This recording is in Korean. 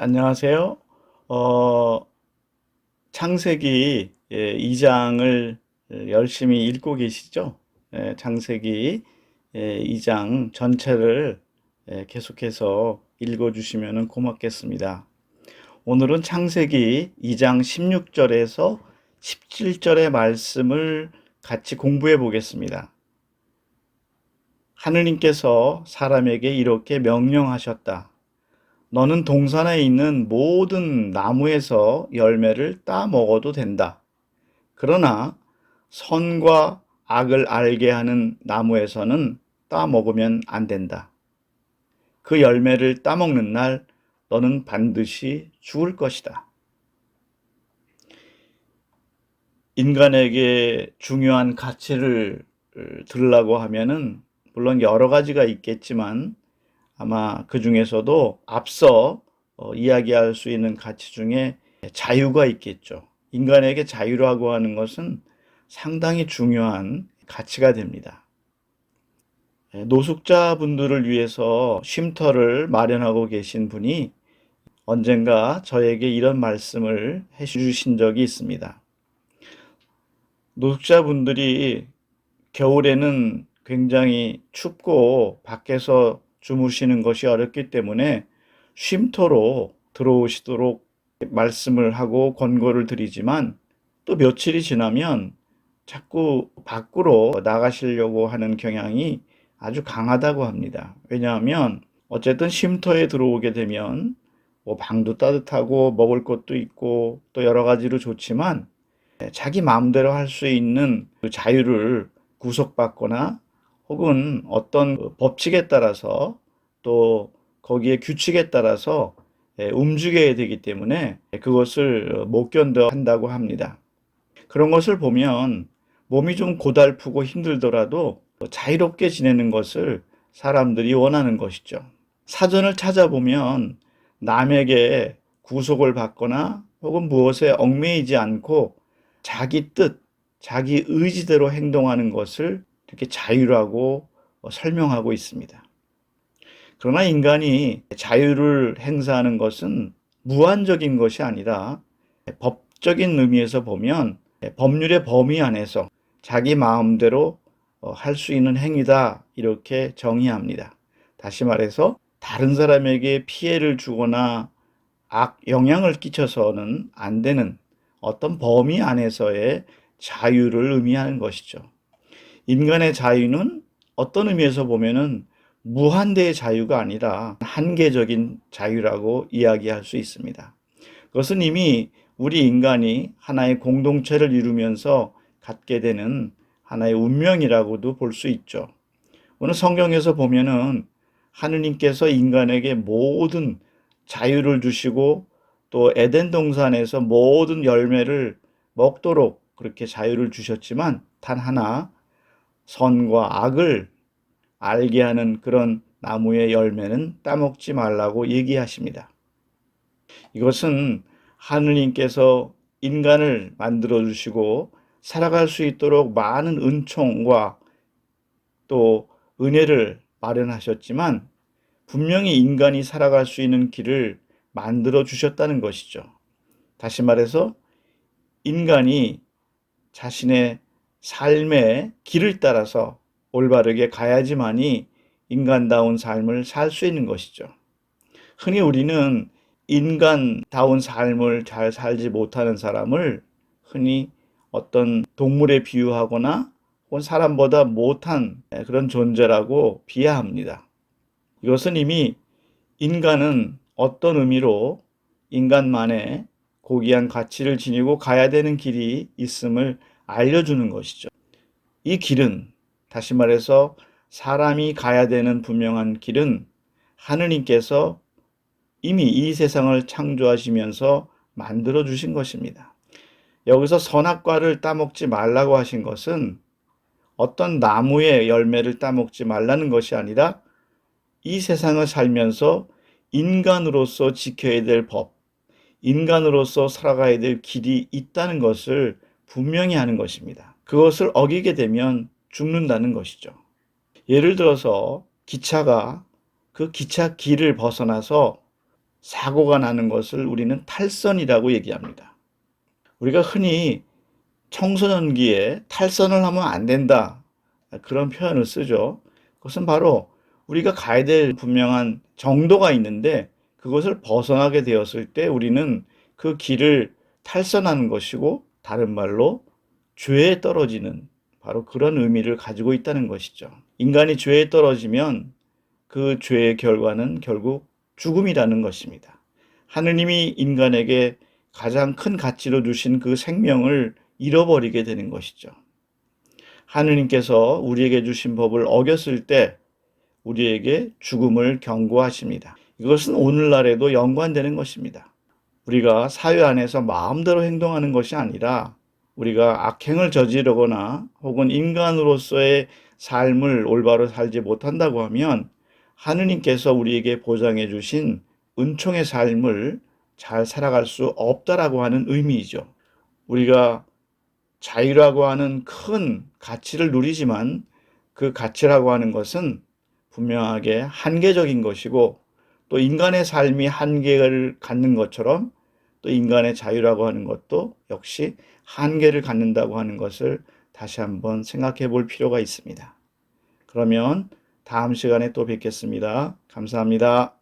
안녕하세요. 어, 창세기 2장을 열심히 읽고 계시죠? 창세기 2장 전체를 계속해서 읽어주시면 고맙겠습니다. 오늘은 창세기 2장 16절에서 17절의 말씀을 같이 공부해 보겠습니다. 하느님께서 사람에게 이렇게 명령하셨다. 너는 동산에 있는 모든 나무에서 열매를 따 먹어도 된다. 그러나 선과 악을 알게 하는 나무에서는 따 먹으면 안 된다. 그 열매를 따 먹는 날 너는 반드시 죽을 것이다. 인간에게 중요한 가치를 들으려고 하면은 물론 여러 가지가 있겠지만 아마 그 중에서도 앞서 이야기할 수 있는 가치 중에 자유가 있겠죠. 인간에게 자유라고 하는 것은 상당히 중요한 가치가 됩니다. 노숙자분들을 위해서 쉼터를 마련하고 계신 분이 언젠가 저에게 이런 말씀을 해주신 적이 있습니다. 노숙자분들이 겨울에는 굉장히 춥고 밖에서 주무시는 것이 어렵기 때문에 쉼터로 들어오시도록 말씀을 하고 권고를 드리지만 또 며칠이 지나면 자꾸 밖으로 나가시려고 하는 경향이 아주 강하다고 합니다. 왜냐하면 어쨌든 쉼터에 들어오게 되면 뭐 방도 따뜻하고 먹을 것도 있고 또 여러 가지로 좋지만 자기 마음대로 할 수 있는 그 자유를 구속받거나 혹은 어떤 법칙에 따라서 또 거기에 규칙에 따라서 움직여야 되기 때문에 그것을 못 견뎌 한다고 합니다. 그런 것을 보면 몸이 좀 고달프고 힘들더라도 자유롭게 지내는 것을 사람들이 원하는 것이죠. 사전을 찾아보면 남에게 구속을 받거나 혹은 무엇에 얽매이지 않고 자기 뜻, 자기 의지대로 행동하는 것을 이렇게 자유라고 설명하고 있습니다. 그러나 인간이 자유를 행사하는 것은 무한적인 것이 아니라 법적인 의미에서 보면 법률의 범위 안에서 자기 마음대로 할 수 있는 행위다 이렇게 정의합니다. 다시 말해서 다른 사람에게 피해를 주거나 악 영향을 끼쳐서는 안 되는 어떤 범위 안에서의 자유를 의미하는 것이죠. 인간의 자유는 어떤 의미에서 보면은 무한대의 자유가 아니라 한계적인 자유라고 이야기할 수 있습니다. 그것은 이미 우리 인간이 하나의 공동체를 이루면서 갖게 되는 하나의 운명이라고도 볼 수 있죠. 오늘 성경에서 보면은 하느님께서 인간에게 모든 자유를 주시고 또 에덴 동산에서 모든 열매를 먹도록 그렇게 자유를 주셨지만 단 하나 선과 악을 알게 하는 그런 나무의 열매는 따먹지 말라고 얘기하십니다. 이것은 하느님께서 인간을 만들어 주시고 살아갈 수 있도록 많은 은총과 또 은혜를 마련하셨지만 분명히 인간이 살아갈 수 있는 길을 만들어 주셨다는 것이죠. 다시 말해서 인간이 자신의 삶의 길을 따라서 올바르게 가야지만이 인간다운 삶을 살 수 있는 것이죠. 흔히 우리는 인간다운 삶을 잘 살지 못하는 사람을 흔히 어떤 동물에 비유하거나 혹은 사람보다 못한 그런 존재라고 비하합니다. 이것은 이미 인간은 어떤 의미로 인간만의 고귀한 가치를 지니고 가야 되는 길이 있음을 알려주는 것이죠. 이 길은 다시 말해서 사람이 가야 되는 분명한 길은 하느님께서 이미 이 세상을 창조하시면서 만들어 주신 것입니다. 여기서 선악과를 따먹지 말라고 하신 것은 어떤 나무의 열매를 따먹지 말라는 것이 아니라 이 세상을 살면서 인간으로서 지켜야 될 법, 인간으로서 살아가야 될 길이 있다는 것을 분명히 하는 것입니다. 그것을 어기게 되면 죽는다는 것이죠. 예를 들어서 기차가 그 기차 길을 벗어나서 사고가 나는 것을 우리는 탈선이라고 얘기합니다. 우리가 흔히 청소년기에 탈선을 하면 안 된다, 그런 표현을 쓰죠. 그것은 바로 우리가 가야 될 분명한 정도가 있는데 그것을 벗어나게 되었을 때 우리는 그 길을 탈선하는 것이고, 다른 말로 죄에 떨어지는, 바로 그런 의미를 가지고 있다는 것이죠. 인간이 죄에 떨어지면 그 죄의 결과는 결국 죽음이라는 것입니다. 하느님이 인간에게 가장 큰 가치로 주신 그 생명을 잃어버리게 되는 것이죠. 하느님께서 우리에게 주신 법을 어겼을 때 우리에게 죽음을 경고하십니다. 이것은 오늘날에도 연관되는 것입니다. 우리가 사회 안에서 마음대로 행동하는 것이 아니라 우리가 악행을 저지르거나 혹은 인간으로서의 삶을 올바로 살지 못한다고 하면 하느님께서 우리에게 보장해 주신 은총의 삶을 잘 살아갈 수 없다라고 하는 의미이죠. 우리가 자유라고 하는 큰 가치를 누리지만 그 가치라고 하는 것은 분명하게 한계적인 것이고, 또 인간의 삶이 한계를 갖는 것처럼 또 인간의 자유라고 하는 것도 역시 한계를 갖는다고 하는 것을 다시 한번 생각해 볼 필요가 있습니다. 그러면 다음 시간에 또 뵙겠습니다. 감사합니다.